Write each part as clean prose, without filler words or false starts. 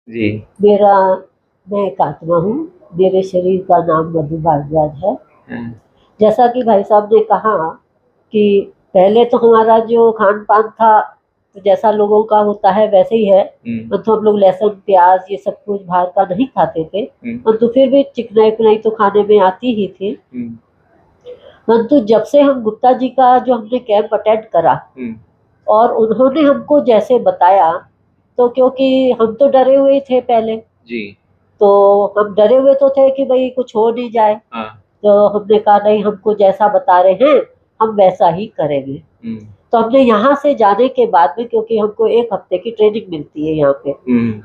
जी। मेरा मैं एक आत्मा हूँ, मेरे शरीर का नाम मधु भारद्वाज है। हाँ। जैसा कि भाई साहब ने कहा कि पहले तो हमारा जो खान-पान था, तो जैसा लोगों का होता है वैसे ही है। तो हम लोग लहसुन, प्याज़ ये सब कुछ बाहर का नहीं खाते थे, परंतु फिर भी चिकनाई-विकनाई तो खाने में आती ही थी। परंतु जब से हम गुप्ता जी का जो हमने कैंप अटेंड करा और उन्होंने हमको जैसे बताया, तो क्योंकि हम तो डरे हुए ही थे पहले, जी। तो हम डरे हुए तो थे कि भई कुछ हो नहीं जाए। हाँ। तो हमने कहा नहीं, हमको जैसा बता रहे हैं, हम वैसा ही करेंगे। तो हमने यहाँ से जाने के बाद में, क्योंकि हमको 1 हफ्ते की ट्रेनिंग मिलती है यहाँ पे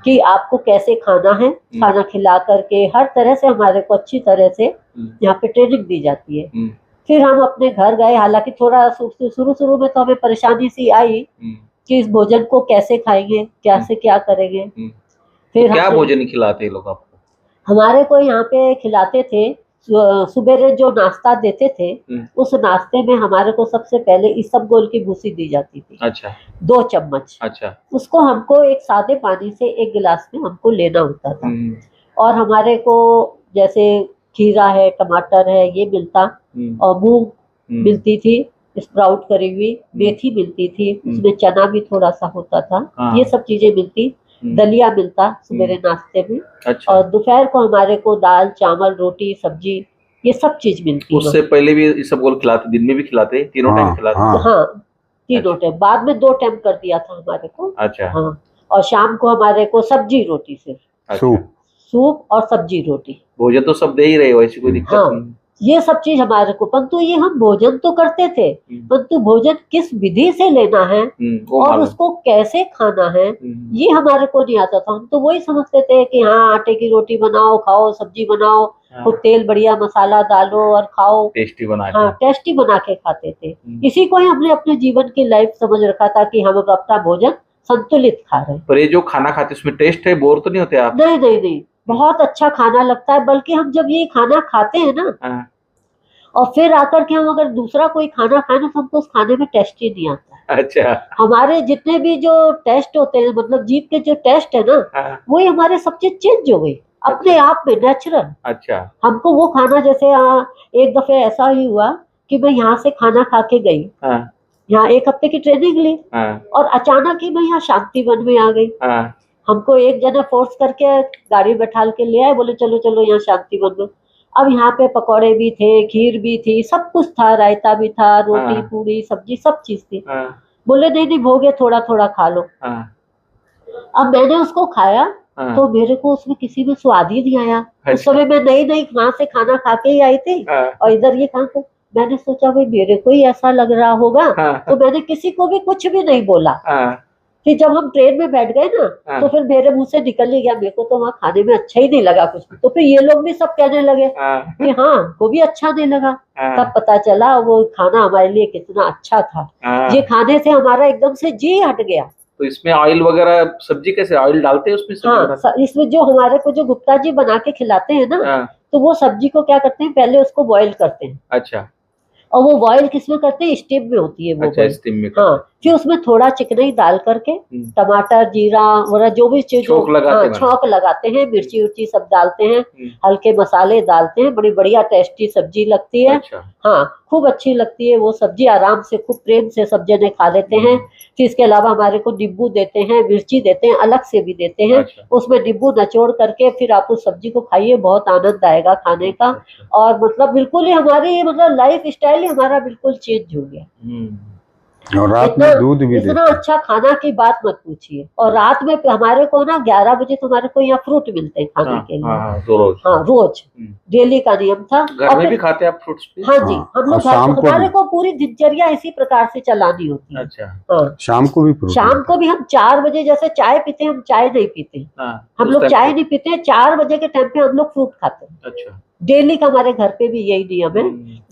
कि आपको कैसे खाना है, खाना खिला करके हर तरह से हमारे को अच्छी तरह से यहाँ पे ट्रेनिंग दी जाती है। फिर हम अपने घर गए, हालाँकि थोड़ा शुरू-शुरू में तो हमें परेशानी सी आई कि इस भोजन को कैसे खाएँगे, क्या से क्या करेंगे। फिर तो क्या हमने भोजन खिलाते हैं लोग आपको? हमारे को यहाँ पे खिलाते थे, सुबेरे जो नाश्ता देते थे, उस नाश्ते में हमारे को सबसे पहले इसबगोल की भूसी दी जाती थी। अच्छा। 2 चम्मच। अच्छा। उसको हमको एक सादे पानी से 1 गिलास में हमको लेना होता था। और हमारे को जैसे खीरा है, टमाटर है, ये मिलता और मूँग मिलती थी, स्प्राउट करी हुई, मेथी मिलती थी, उसमें चना भी थोड़ा-सा होता था, ये सब चीज़ें मिलती। दलिया मिलता सवेरे नाश्ते में। अच्छा। और दोपहर को हमारे को दाल, चावल, रोटी, सब्जी ये सब चीज़ मिलती है। उससे पहले भी इसबगोल खिलाते, दिन में भी खिलाते, तीनों टाइम खिलाते? हाँ, तीनों टाइम। बाद में 2 टाइम कर दिया था हमारे को। अच्छा। हाँ, और शाम को हमारे को सब्जी रोटी सिर्फ। अच्छा। सूप और सब्जी रोटी। भोजन तो सब दे ही रहे हो, ऐसी कोई दिक्कत नहीं। हाँ, ये सब चीज़ हमारे को, परंतु ये हम भोजन तो करते थे, परंतु भोजन किस विधि से लेना है और उसको कैसे खाना है, ये हमारे को नहीं आता था। हम तो वही समझते थे कि हाँ, आटे की रोटी बनाओ, खाओ, सब्जी बनाओ, खूब तेल बढ़िया मसाला डालो और खाओ। टेस्टी बना के। हाँ, टेस्टी बना के खाते थे। इसी को ही हमने अपने जीवन की लाइफ समझ रखा था कि हम अब अपना भोजन संतुलित खा रहे हैं। पर ये जो खाना खाते उसमें टेस्ट है, बोर तो नहीं होते आप? नहीं, नहीं, नहीं, बहुत अच्छा खाना लगता है। बल्कि हम जब ये खाना खाते हैं ना, और फिर आकर के हम अगर दूसरा कोई खाना खाएं ना, तो हमको उस खाने में टेस्ट ही नहीं आता है। अच्छा। हमारे जितने भी जो टेस्ट होते हैं, मतलब जीभ के जो टेस्ट है ना, वही हमारे सब चीज चेंज हो गई अपने आप में, नेचुरल। अच्छा। हमको वो खाना, जैसे एक दफे ऐसा ही हुआ कि मैं यहाँ से खाना खा के गई, यहाँ 1 हफ्ते की ट्रेनिंग ली, और अचानक ही मैं यहाँ शांति वन में आ गई। हमको एक जना फोर्स करके गाड़ी बैठा के ले आए, बोले चलो चलो यहाँ शांति वन में। अब यहाँ पे पकौड़े भी थे, खीर भी थी, सब कुछ था, रायता भी था, रोटी, पूरी, सब्जी, सब चीज थी। बोले नहीं नहीं, भोग है, थोड़ा थोड़ा खा लो। अब मैंने उसको खाया, तो मेरे को उसमें किसी में स्वाद ही नहीं आया। उस समय मैं नई नई वहां से खाना खा के ही आई थी, और इधर ये खा के मैंने सोचा भाई मेरे को ही ऐसा लग रहा होगा, तो मैंने किसी को भी कुछ भी नहीं बोला। फिर जब हम ट्रेन में बैठ गए ना, तो फिर मेरे मुंह से निकल ही गया, मेरे को तो वहाँ खाने में अच्छा ही नहीं लगा कुछ। तो फिर ये लोग भी सब कहने लगे कि हाँ, वो भी अच्छा नहीं लगा। तब पता चला वो खाना हमारे लिए कितना अच्छा था। ये खाने से हमारा एकदम से जी हट गया। तो इसमें ऑयल वगैरह, सब्जी कैसे ऑयल डालते हैं उसमें? हाँ, इसमें जो हमारे को जो गुप्ता जी बना के खिलाते हैं ना, तो वो सब्जी को क्या करते हैं, पहले उसको बॉईल करते हैं। अच्छा। और वो बॉईल किसमें करते हैं, स्टीम में होती है वो। अच्छा, स्टीम में। हाँ, फिर उसमें थोड़ा चिकनाई डाल करके, टमाटर, जीरा वगैरह जो भी चीज, छौंक लगाते हैं, मिर्ची उर्ची सब डालते हैं, हल्के मसाले डालते हैं, बड़ी बढ़िया टेस्टी सब्जी लगती है। अच्छा। हाँ, खूब अच्छी लगती है वो सब्जी, आराम से खूब प्रेम से सब जने खा लेते हैं। फिर इसके अलावा हमारे को नींबू देते हैं, मिर्ची देते हैं, अलग से भी देते हैं। अच्छा। उसमें नींबू नचोड़ करके फिर आप उस सब्जी को खाइए, बहुत आनंद आएगा खाने का। और मतलब बिल्कुल ही हमारी, मतलब लाइफ स्टाइल ही हमारा बिल्कुल चेंज हो गया। और रात में दूध भी देते इतना अच्छा खाना की बात मत पूछिए। और रात में हमारे को ना 11 बजे तो हमारे को यहाँ फ्रूट मिलते हैं खाने के लिए। हाँ, रोज डेली का नियम था। घर में भी खाते हैं आप फ्रूट्स? हाँ जी, हम लोग हमारे को पूरी दिनचर्या इसी प्रकार से चलानी होती है। अच्छा। हाँ, शाम को भी हम 4 बजे जैसे चाय पीते हैं, हम चाय नहीं पीते। हम लोग चाय नहीं पीते, 4 बजे के टाइम पे हम लोग फ्रूट खाते हैं। अच्छा। डेली का हमारे घर पे भी यही नियम है।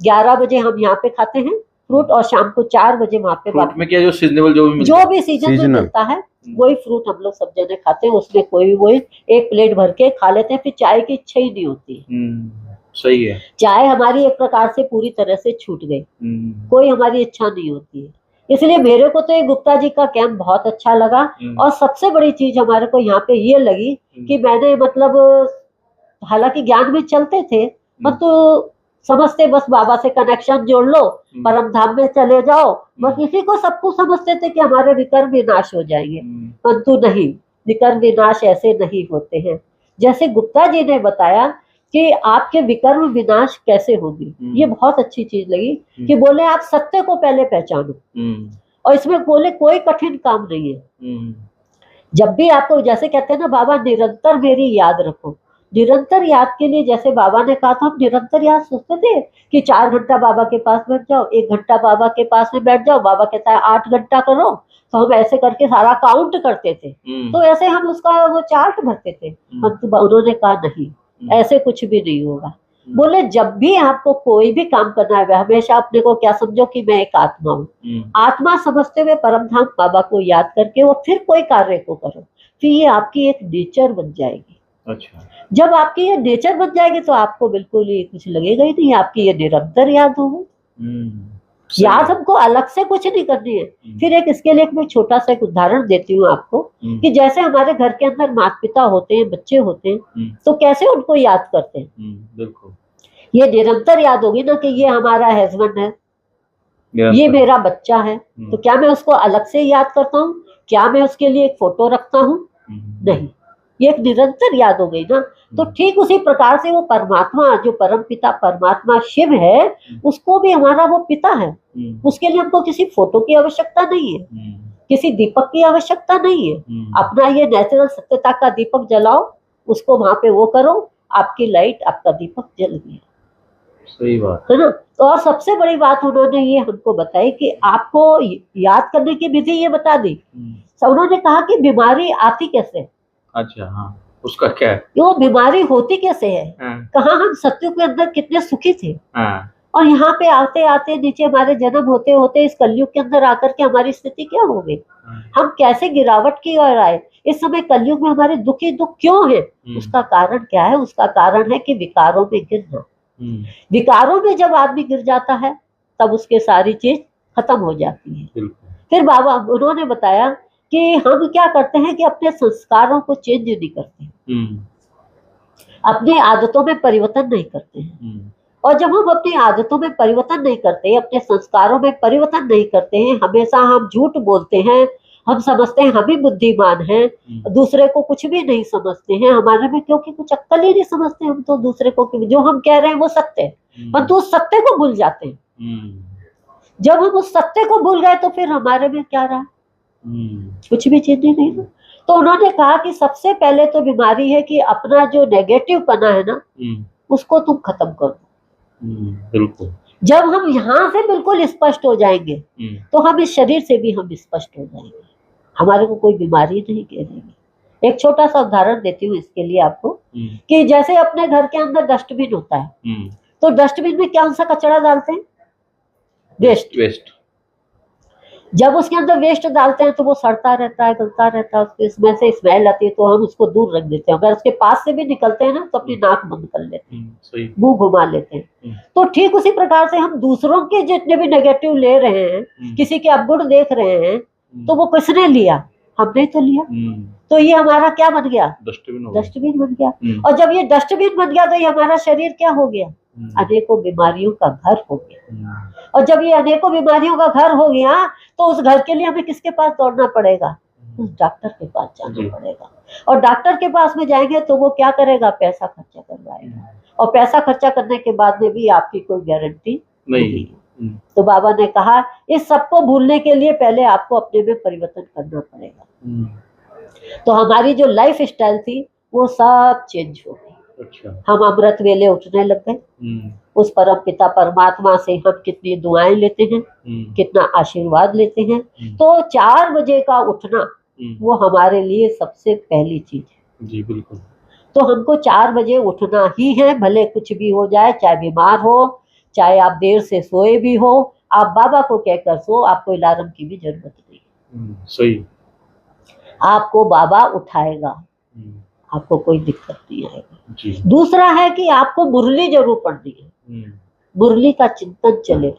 11 बजे हम यहाँ पे खाते हैं फ्रूट, और शाम को 4 बजे वहाँ पे। फ्रूट में क्या, जो सीजनेबल जो भी सीजन में मिलता है, वही फ्रूट हम लोग सब जने खाते हैं। उसमें कोई भी वही एक प्लेट भर के खा लेते हैं, फिर चाय की इच्छा ही नहीं होती। सही है। चाय हमारी एक प्रकार से पूरी तरह से छूट गई, कोई हमारी इच्छा नहीं होती है। इसलिए मेरे को तो ये गुप्ता जी का कैंप बहुत अच्छा लगा। और सबसे बड़ी चीज हमारे को यहाँ पे ये लगी कि मैंने मतलब हालांकि ज्ञान में चलते थे, परंतु समझते बस बाबा से कनेक्शन जोड़ लो, परम धाम में चले जाओ, बस इसी को सब कुछ समझते थे कि हमारे विकर्म विनाश हो जाएंगे। परंतु नहीं, विकर्म विनाश ऐसे नहीं होते हैं। जैसे गुप्ता जी ने बताया कि आपके विकर्म विनाश कैसे होगी, ये बहुत अच्छी चीज लगी कि बोले आप सत्य को पहले पहचानो, और इसमें बोले कोई कठिन काम नहीं है। जब भी आपको, जैसे कहते हैं ना बाबा निरंतर मेरी याद रखो, निरंतर याद के लिए जैसे बाबा ने कहा था, हम निरंतर याद सोचते थे कि 4 घंटा बाबा के पास बैठ जाओ, 1 घंटा बाबा के पास में बैठ जाओ, बाबा कहता है 8 घंटा करो, तो हम ऐसे करके सारा काउंट करते थे, तो ऐसे हम उसका वो चार्ट भरते थे। उन्होंने कहा नहीं, ऐसे कुछ भी नहीं होगा। बोले जब भी आपको कोई भी काम करना है, हमेशा अपने को क्या समझो कि मैं एक आत्मा हूँ, आत्मा समझते हुए परमधाम बाबा को याद करके वो फिर कोई कार्य को करो, फिर ये आपकी एक नेचर बन जाएगी। अच्छा, जब आपकी ये नेचर बन जाएगी तो आपको बिल्कुल ही कुछ लगेगा ही नहीं, आपकी ये निरंतर याद होगी। याद हमको अलग से कुछ नहीं करनी है। फिर एक इसके लिए मैं छोटा सा एक उदाहरण देती हूँ आपको कि जैसे हमारे घर के अंदर माता पिता होते हैं, बच्चे होते हैं, तो कैसे उनको याद करते हैं। बिल्कुल, ये निरंतर याद होगी ना कि ये हमारा हस्बैंड है, ये मेरा बच्चा है, तो क्या मैं उसको अलग से याद करता हूँ? क्या मैं उसके लिए एक फोटो रखता हूँ? नहीं, ये एक निरंतर याद हो गई ना। तो ठीक उसी प्रकार से वो परमात्मा, जो परम पिता परमात्मा शिव है, उसको भी हमारा वो पिता है, उसके लिए हमको किसी फोटो की आवश्यकता नहीं है, किसी दीपक की आवश्यकता नहीं है। अपना ये नेचुरल सत्यता का दीपक जलाओ, उसको वहां पे वो करो, आपकी लाइट, आपका दीपक जल गया। सही बात है ना। और सबसे बड़ी बात उन्होंने ये हमको बताई कि आपको याद करने की विधि ये बता दी। उन्होंने कहा कि बीमारी आती कैसे। अच्छा, हाँ, उसका क्या है, वो बीमारी होती कैसे है। कहाँ हम सत्युग के अंदर कितने सुखी थे, और यहाँ पे आते आते नीचे हमारे जन्म होते होते इस कलयुग के अंदर आकर के हमारी स्थिति क्या हो गई, हम कैसे गिरावट की ओर आए। इस समय कलयुग में हमारे दुखी दुख क्यों है, उसका कारण क्या है? उसका कारण है कि विकारों में गिरना। विकारों में जब आदमी गिर जाता है तब उसके सारी चीज खत्म हो जाती है। फिर बाबा उन्होंने बताया कि हम क्या करते हैं कि अपने संस्कारों को चेंज नहीं करते, अपनी आदतों में परिवर्तन नहीं करते हैं। और जब हम अपनी आदतों में परिवर्तन नहीं करते, अपने संस्कारों में परिवर्तन नहीं करते हैं, हमेशा हम झूठ बोलते हैं, हम समझते हैं हम ही बुद्धिमान हैं, दूसरे को कुछ भी नहीं समझते हैं हमारे में, क्योंकि कुछ अक्ल ही नहीं समझते हम तो दूसरे को, जो हम कह रहे हैं वो सत्य है, परंतु उस सत्य को भूल जाते हैं। जब हम उस सत्य को भूल गए तो फिर हमारे में क्या रहा, कुछ भी चीज नहीं। तो उन्होंने कहा कि सबसे पहले तो बीमारी है कि अपना जो नेगेटिव पना है ना, उसको तुम खत्म कर दो। बिल्कुल। जब हम यहाँ से बिल्कुल स्पष्ट हो जाएंगे तो हम इस शरीर से भी हम स्पष्ट हो जाएंगे, हमारे को कोई बीमारी नहीं घेरेगी। एक छोटा सा उदाहरण देती हूँ इसके लिए आपको कि जैसे अपने घर के अंदर डस्टबिन होता है, तो डस्टबिन में कौन सा कचरा डालते हैं? वेस्ट। जब उसके अंदर वेस्ट डालते हैं तो वो सड़ता रहता है, गलता रहता है, उसमें से स्मेल आती है, तो हम उसको दूर रख देते हैं। अगर उसके पास से भी निकलते हैं ना तो अपनी नाक बंद कर लेते हैं, मुंह घुमा लेते हैं। तो ठीक उसी प्रकार से हम दूसरों के जितने भी नेगेटिव ले रहे हैं, किसी के अवगुण देख रहे हैं, तो वो किसने लिया? हमने तो लिया। तो ये हमारा क्या बन गया? डस्टबिन बन गया। और जब ये डस्टबिन बन गया तो ये हमारा शरीर क्या हो गया? अनेकों बीमारियों का घर हो गया। और जब ये अनेकों बीमारियों का घर हो गया तो उस घर के लिए हमें किसके पास दौड़ना पड़ेगा? उस डॉक्टर के पास जाना पड़ेगा। और डॉक्टर के पास में जाएंगे तो वो क्या करेगा? पैसा खर्चा करवाएगा, और पैसा खर्चा करने के बाद में भी आपकी कोई गारंटी नहीं। तो बाबा ने कहा इस सबको भूलने के लिए पहले आपको अपने में परिवर्तन करना पड़ेगा। तो हमारी जो लाइफ स्टाइल थी वो सब चेंज हो गई। अच्छा। हम अमृत वेले उठने लग गए, उस परम पिता परमात्मा से हम कितनी दुआएं लेते हैं, कितना आशीर्वाद लेते हैं। तो 4 बजे का उठना वो हमारे लिए सबसे पहली चीज है। जी बिल्कुल। तो हमको 4 बजे उठना ही है, भले कुछ भी हो जाए, चाहे बीमार हो, चाहे आप देर से सोए भी हो, आप बाबा को कहकर सो, आपको अलार्म की भी जरूरत नहीं। सही। आपको बाबा उठाएगा, आपको कोई दिक्कत नहीं आएगी। दूसरा है कि आपको मुरली जरूर पढ़नी है, मुरली का चिंतन चले,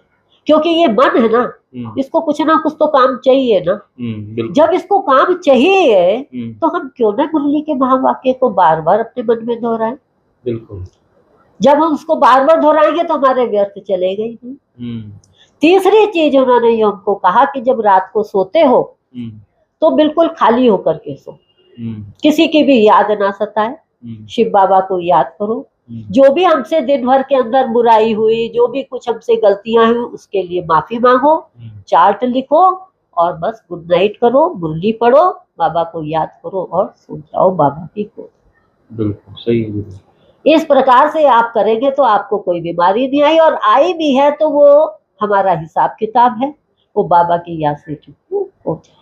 क्योंकि ये मन है ना, इसको कुछ ना कुछ तो काम चाहिए ना। जब इसको काम चाहिए तो हम क्यों ना मुरली के महावाक्य को बार बार अपने मन में दोहराएं। बिल्कुल। जब हम उसको बार बार दोहराएंगे तो हमारे व्यर्थ चलेगा ही नहीं। तीसरी चीज उन्होंने ये हमको कहा कि जब रात को सोते हो तो बिल्कुल खाली होकर के सो, किसी की भी याद ना सताए, शिव बाबा को याद करो। जो भी हमसे दिन भर के अंदर बुराई हुई, जो भी कुछ हमसे गलतियां हुई, उसके लिए माफी मांगो, चार्ट लिखो और बस गुड नाइट करो, मुरली पढ़ो, बाबा को याद करो और सो जाओ बाबा की को। बिल्कुल सही है। इस प्रकार से आप करेंगे तो आपको कोई बीमारी नहीं आई, और आई भी है तो वो हमारा हिसाब किताब है, वो बाबा की याद से चुप हो जाए।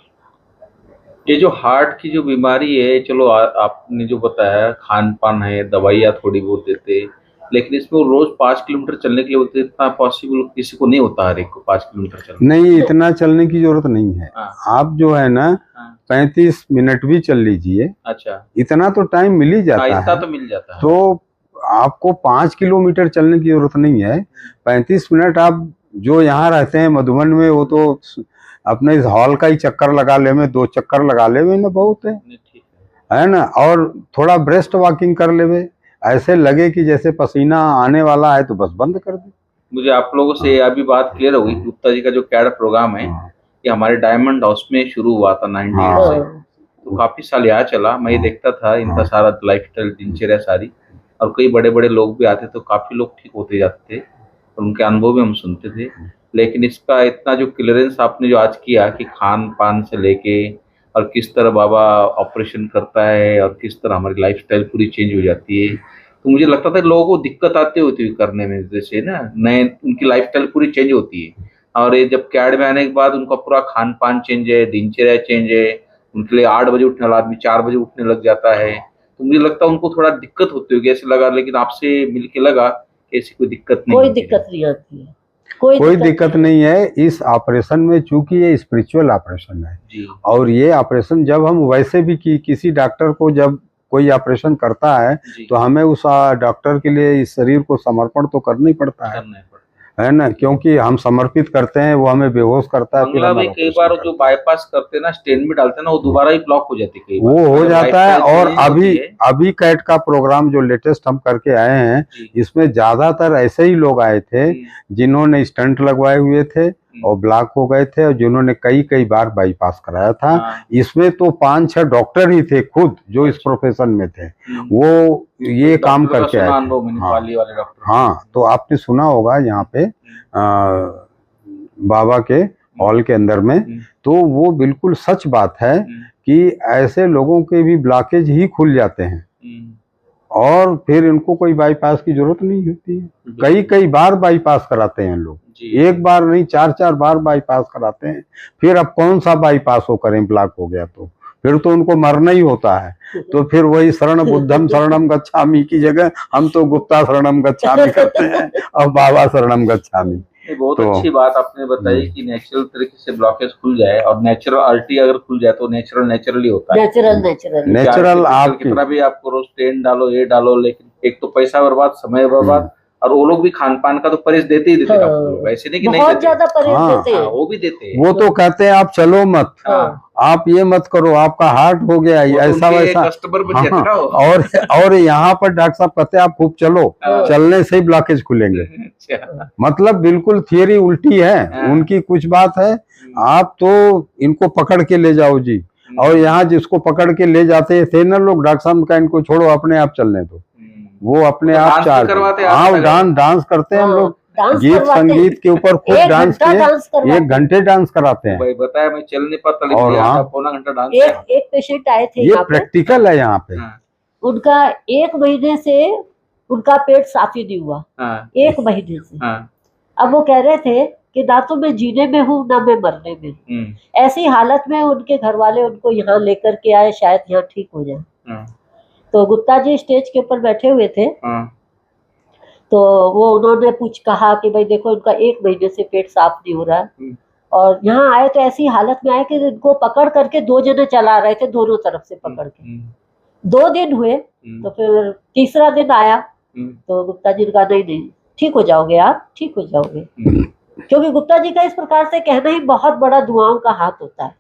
ये जो हार्ट की जो बीमारी है, चलो आपने जो बताया खान पान है, दवाइयाँ थोड़ी बहुत देते, लेकिन इसमें रोज 5 किलोमीटर चलने के लिए बोलते, इतना पॉसिबल किसी को नहीं होता, हर एक को 5 किलोमीटर चलना। नहीं, इतना चलने की जरूरत नहीं है। आप जो है ना 35 मिनट भी चल लीजिए। अच्छा, इतना तो टाइम मिल ही जाता है। इतना तो मिल जाता है। तो आपको 5 किलोमीटर चलने की जरूरत नहीं है। 35 मिनट आप जो यहाँ रहते हैं मधुबन में, वो तो अपने इस हॉल का ही चक्कर लगा ले में, 2 चक्कर लगा ले में ना बहुत है ना। और थोड़ा ब्रेस्ट वॉकिंग कर ले, ऐसे लगे कि जैसे पसीना आने वाला है तो बस बंद कर दे। मुझे आप लोगों से अभी बात क्लियर हो गई। गुप्ता जी का जो कैड प्रोग्राम है ये हमारे डायमंड हाउस में शुरू हुआ था 98 से, तो काफी साल यहाँ चला। मैं ये देखता था इनका सारा लाइफस्टाइल, दिनचर्या सारी, और कई बड़े बड़े लोग भी आते, तो काफी लोग ठीक होते जाते थे और उनके अनुभव भी हम सुनते थे। लेकिन इसका इतना जो क्लियरेंस आपने जो आज किया कि खान पान से लेके और किस तरह बाबा ऑपरेशन करता है और किस तरह हमारी लाइफस्टाइल पूरी चेंज हो जाती है, तो मुझे लगता था लोगों को दिक्कत आती होती है करने में, जैसे ना नए उनकी लाइफस्टाइल पूरी चेंज होती है। और ये जब कैड में आने के बाद उनका पूरा खान पान चेंज है, दिनचर्या चेंज है, उनके लिए 8 बजे उठने वाला आदमी 4 बजे उठने लग जाता है। तो मुझे लगता है उनको थोड़ा दिक्कत होती होगी, ऐसे लगा। लेकिन आपसे मिलके लगा कि ऐसी कोई दिक्कत नहीं, कोई दिक्कत नहीं आती है, कोई दिक्कत नहीं है इस ऑपरेशन में, चूंकि ये स्पिरिचुअल ऑपरेशन है जी। और ये ऑपरेशन जब हम वैसे भी किसी डॉक्टर को जब कोई ऑपरेशन करता है तो हमें उस डॉक्टर के लिए इस शरीर को समर्पण तो करना ही पड़ता है ना, क्योंकि हम समर्पित करते हैं, वो हमें बेहोश करता है। फिर कई बार जो बाईपास करते हैं ना, स्टेन में डालते हैं ना, वो दोबारा ही ब्लॉक हो जाती है, वो हो जाता है। और अभी कैट का प्रोग्राम जो लेटेस्ट हम करके आए हैं, इसमें ज्यादातर ऐसे ही लोग आए थे जिन्होंने स्टंट लगवाए हुए थे और ब्लॉक हो गए थे, और जिन्होंने कई बार बाईपास कराया था। इसमें तो 5-6 डॉक्टर ही थे खुद जो इस प्रोफेशन में थे, वो ये काम करके आए थे। हाँ, तो आपने सुना होगा यहाँ पे बाबा के हॉल के अंदर में, तो वो बिल्कुल सच बात है कि ऐसे लोगों के भी ब्लॉकेज ही खुल जाते हैं और फिर इनको कोई बाईपास की जरूरत नहीं होती है। कई बार बाईपास कराते हैं लोग, एक बार नहीं 4-4 बार बाईपास कराते हैं। फिर अब कौन सा बाईपास हो करें, ब्लॉक हो गया तो फिर तो उनको मरना ही होता है। तो फिर वही शरण बुद्धम शरणम गच्छामि की जगह हम तो गुप्ता शरणम गच्छामि करते हैं और बाबा शरणम गच्छामि। बहुत अच्छी बात आपने बताई कि नेचुरल तरीके से ब्लॉकेज खुल जाए, और नेचुरल अल्टी अगर खुल जाए तो नेचुरली होता है। नेचुरल आप कितना भी आपको रोज स्टेन डालो, ये डालो, लेकिन एक तो पैसा बर्बाद, समय बर्बाद, और वो लोग भी खान पान का तो परहेज देते ही देते हैं लोग, ऐसे नहीं कि नहीं देते, ज्यादा परहेज देते हैं। वो भी देते हैं। वो तो कहते हैं आप चलो मत, आप ये मत करो, आपका हार्ट हो गया ऐसा वैसा कस्टमर बन जाता है। और यहाँ पर डॉक्टर साहब कहते हैं आप खूब चलो, चलने से ही ब्लॉकेज खुलेंगे। मतलब बिल्कुल थियरी उल्टी है उनकी। कुछ बात है, आप तो इनको पकड़ के ले जाओ जी, और यहाँ जिसको पकड़ के ले जाते थे ना लोग, डॉक्टर साहब का इनको छोड़ो, अपने आप चलने दो, वो अपने आप चार्ज। हाँ, डांस करते हैं हम लोग, गीत संगीत के ऊपर खूब डांस किए, 1 घंटे डांस कराते हैं। बताया मैं चल नहीं पाता, और हाँ, पौना घंटा डांस। एक पेशेंट आए थे, ये प्रैक्टिकल है यहाँ पे। उनका 1 महीने से उनका पेट साफ ही नहीं हुआ, 1 महीने से। अब वो कह रहे थे कि ना तो मैं जीने में हूँ ना मैं मरने में। ऐसी हालत में उनके घर वाले उनको यहाँ लेकर के आए, शायद यहाँ ठीक हो जाए। तो गुप्ता जी स्टेज के ऊपर बैठे हुए थे, तो वो उन्होंने कहा कि भाई देखो इनका 1 महीने से पेट साफ नहीं हो रहा है, और यहाँ आए तो ऐसी हालत में आए कि इनको पकड़ करके 2 जने चला रहे थे, दोनों तरफ से पकड़ के। 2 दिन हुए, तो फिर तीसरा दिन आया तो गुप्ता जी ने कहा नहीं ठीक हो जाओगे, आप ठीक हो जाओगे। क्योंकि गुप्ता जी का इस प्रकार से कहना ही बहुत बड़ा दुआओं का हाथ होता है।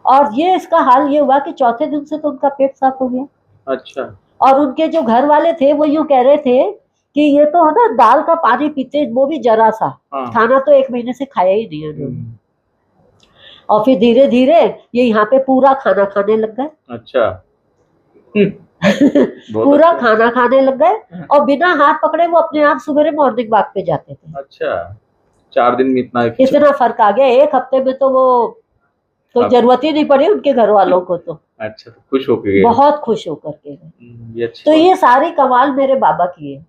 और ये इसका हाल ये हुआ कि चौथे दिन से तो उनका पेट साफ हो गया। अच्छा। और उनके जो घर वाले थे वो यूं कह रहे थे कि ये तो है ना दाल का पानी पीते, वो भी जरा सा। खाना तो 1 महीने से खाया ही नहीं है उन्होंने। और फिर धीरे धीरे ये यहाँ पे पूरा खाना खाने लग गए। अच्छा। पूरा अच्छा। खाना खाने लग गए और बिना हाथ पकड़े वो अपने आप सुबह मॉर्निंग वॉक पे जाते थे। अच्छा, 4 दिन में इतना फर्क आ गया। 1 हफ्ते में तो वो कोई जरूरत ही नहीं पड़ी उनके घर वालों को तो। अच्छा, तो खुश होके गए। बहुत खुश होकर के गए। ये तो ये सारी कमाल मेरे बाबा की है।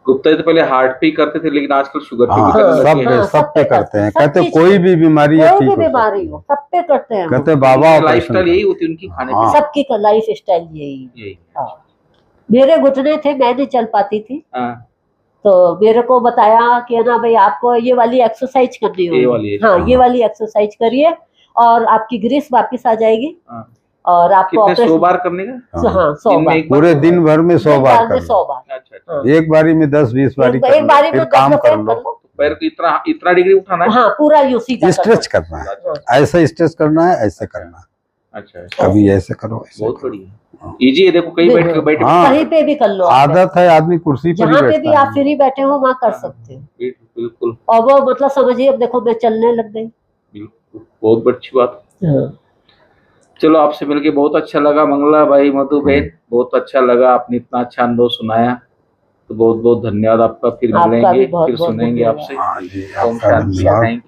गुप्ता जी तो पहले हार्ट पे करते थे, लेकिन आजकल शुगर पे भी करने लगे हैं। सब पे करते हैं। कहते कोई भी बीमारी है, कोई भी बीमारी हो सब पे करते हैं। कहते बाबा लाइफस्टाइल यही होती है उनकी, खाने पीने सबकी लाइफ स्टाइल यही। मेरे घुटने थे, मैं नहीं चल पाती थी। तो मेरे को बताया कि ना भाई आपको ये वाली एक्सरसाइज करनी होगी। हाँ, ये वाली एक्सरसाइज करिए और आपकी ग्रीस वापस आ जाएगी। और आपको 100 बार करने का। हाँ, 100 बार पूरे दिन भर में 100 बार 100 बार। अच्छा। एक बारी में 10-20 बारी एक बारी में काम कर लो। पैर को इतना डिग्री उठाना है। हाँ, पूरा यूं सीधा स्ट्रेच करना है, ऐसे स्ट्रेच करना है, ऐसे करना। अच्छा, कभी ऐसे करो, बहुत बढ़िया, इजी है। देखो कहीं बैठ कहीं पे भी कर लो। आदत है, आदमी कुर्सी पर जहाँ पे भी आप फ्री बैठे हो वहाँ कर सकते हो। बिल्कुल। और वो मतलब समझिए अब देखो मैं चलने लग गई। बिल्कुल, बहुत अच्छी बात। चलो, आपसे मिलके बहुत अच्छा लगा मंगला भाई, मधु बहन, बहुत अच्छा लगा। आपने इतना अच्छा अनुभव सुनाया, तो बहुत बहुत धन्यवाद आपका। फिर मिलेंगे, फिर सुनेंगे आपसे। ओम शांति। Thank you.